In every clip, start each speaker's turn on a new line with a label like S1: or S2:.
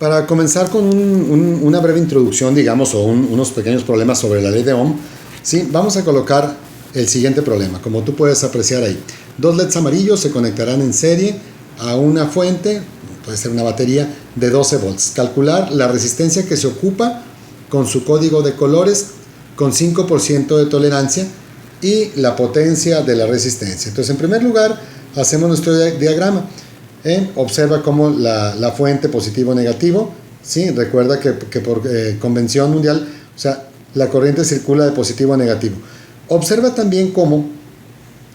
S1: Para comenzar con una breve introducción, digamos, o unos pequeños problemas sobre la ley de Ohm, ¿sí? Vamos a colocar el siguiente problema, como tú puedes apreciar ahí. Dos LEDs amarillos se conectarán en serie a una fuente, puede ser una batería, de 12 volts. Calcular la resistencia que se ocupa con su código de colores con 5% de tolerancia y la potencia de la resistencia. Entonces, en primer lugar, hacemos nuestro diagrama. Observa cómo la fuente positivo-negativo, ¿sí? Recuerda que por convención mundial, o sea, la corriente circula de positivo a negativo. Observa también cómo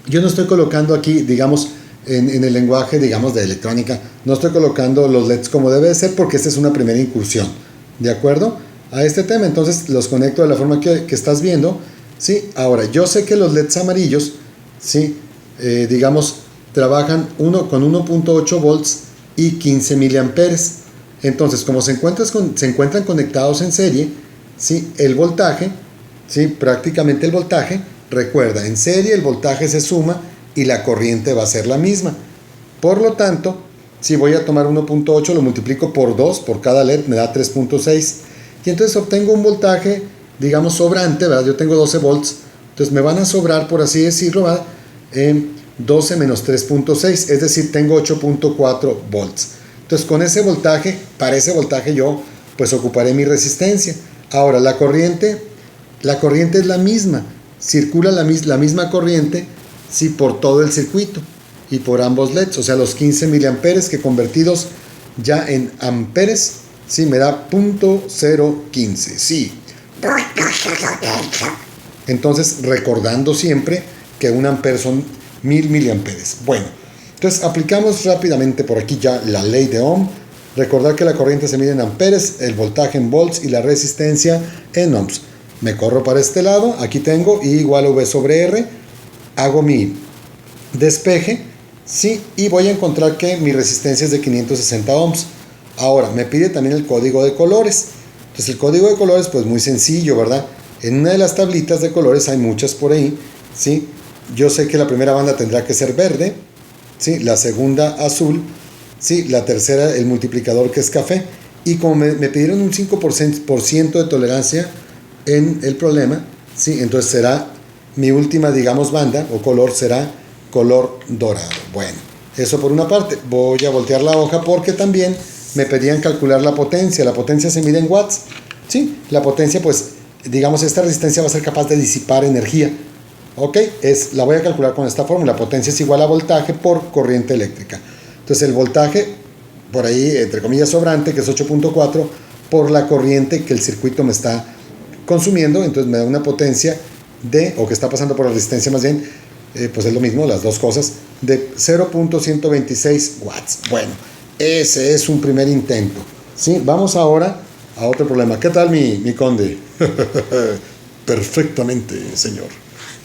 S1: yo no estoy colocando aquí, digamos, en el lenguaje, digamos, de electrónica, no estoy colocando los LEDs como debe ser porque esta es una primera incursión, ¿de acuerdo? A este tema, entonces los conecto de la forma que estás viendo, ¿sí? Ahora, yo sé que los LEDs amarillos, ¿sí? Digamos, trabajan con 1.8 volts y 15 miliamperes. Entonces, como se encuentran conectados en serie, ¿sí? El voltaje, ¿sí? Prácticamente el voltaje, recuerda, en serie el voltaje se suma y la corriente va a ser la misma. Por lo tanto, si voy a tomar 1.8, lo multiplico por 2, por cada LED me da 3.6. Y entonces obtengo un voltaje, digamos, sobrante, ¿verdad? Yo tengo 12 volts, entonces me van a sobrar, por así decirlo, ¿verdad? 12 menos 3.6, es decir, tengo 8.4 volts. Entonces, con ese voltaje, para ese voltaje yo, pues ocuparé mi resistencia. Ahora, la corriente es la misma, circula la misma corriente, sí, por todo el circuito y por ambos LEDs, o sea, los 15 miliamperes que convertidos ya en amperes, sí, me da 0.015, sí. Entonces, recordando siempre que un ampere son 1000 miliamperes. Bueno, entonces aplicamos rápidamente por aquí ya la ley de Ohm. Recordar que la corriente se mide en amperes, el voltaje en volts y la resistencia en ohms. Me corro para este lado, aquí tengo I igual a V sobre R, hago mi despeje, ¿sí? Y voy a encontrar que mi resistencia es de 560 ohms. Ahora, me pide también el código de colores. Entonces, el código de colores, pues muy sencillo, ¿verdad? En una de las tablitas de colores, hay muchas por ahí, ¿sí? Yo sé que la primera banda tendrá que ser verde, ¿sí? La segunda azul, ¿sí? La tercera el multiplicador que es café. Y como me pidieron un 5% de tolerancia en el problema, ¿sí? Entonces será mi última, digamos, banda o color será color dorado. Bueno, eso por una parte. Voy a voltear la hoja porque también me pedían calcular la potencia. La potencia se mide en watts, ¿sí? La potencia, pues, digamos, esta resistencia va a ser capaz de disipar energía. Ok, la voy a calcular con esta fórmula. Potencia es igual a voltaje por corriente eléctrica. Entonces el voltaje, por ahí, entre comillas, sobrante, que es 8.4, por la corriente que el circuito me está consumiendo, entonces me da una potencia o que está pasando por la resistencia más bien, pues es lo mismo, las dos cosas, de 0.126 watts. Bueno, ese es un primer intento, ¿sí? Vamos ahora a otro problema. ¿Qué tal mi conde? Perfectamente, señor.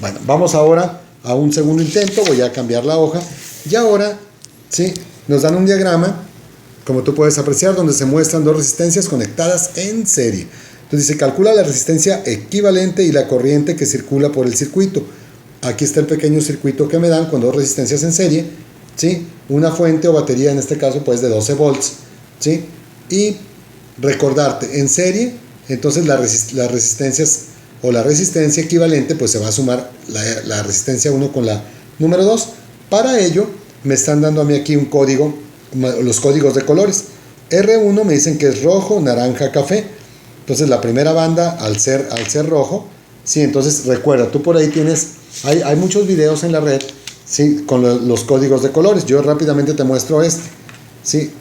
S1: Bueno, vamos ahora a un segundo intento. Voy a cambiar la hoja y ahora, ¿sí? Nos dan un diagrama, como tú puedes apreciar, donde se muestran dos resistencias conectadas en serie. Entonces se calcula la resistencia equivalente y la corriente que circula por el circuito. Aquí está el pequeño circuito que me dan con dos resistencias en serie, ¿sí? Una fuente o batería, en este caso, pues de 12 volts, ¿sí? Y recordarte, en serie, entonces las resistencias o la resistencia equivalente, pues se va a sumar la resistencia 1 con la número 2. Para ello, me están dando a mí aquí un código, los códigos de colores. R1 me dicen que es rojo, naranja, café. Entonces la primera banda, al ser rojo, sí, entonces recuerda, tú por ahí tienes, hay muchos videos en la red, sí, con los códigos de colores. Yo rápidamente te muestro este, sí.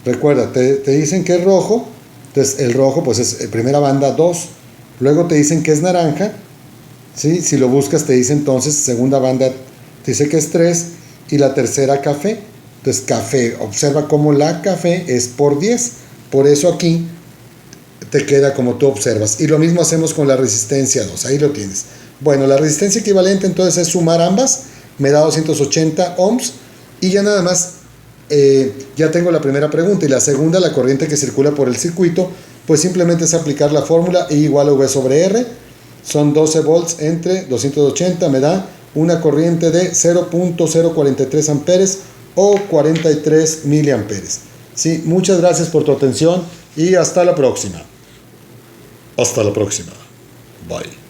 S1: Recuerda, te dicen que es rojo, entonces el rojo pues es primera banda 2. Luego te dicen que es naranja, ¿sí? Si lo buscas te dice entonces segunda banda, te dice que es 3 y la tercera café. Entonces café, observa cómo la café es por 10, por eso aquí te queda como tú observas. Y lo mismo hacemos con la resistencia 2, ahí lo tienes. Bueno, la resistencia equivalente entonces es sumar ambas, me da 280 ohms y ya nada más, ya tengo la primera pregunta. Y la segunda, la corriente que circula por el circuito, pues simplemente es aplicar la fórmula I igual a V sobre R, son 12 volts entre 280, me da una corriente de 0.043 amperes o 43 miliamperes. Sí, muchas gracias por tu atención. y hasta la próxima. Hasta la próxima. Bye.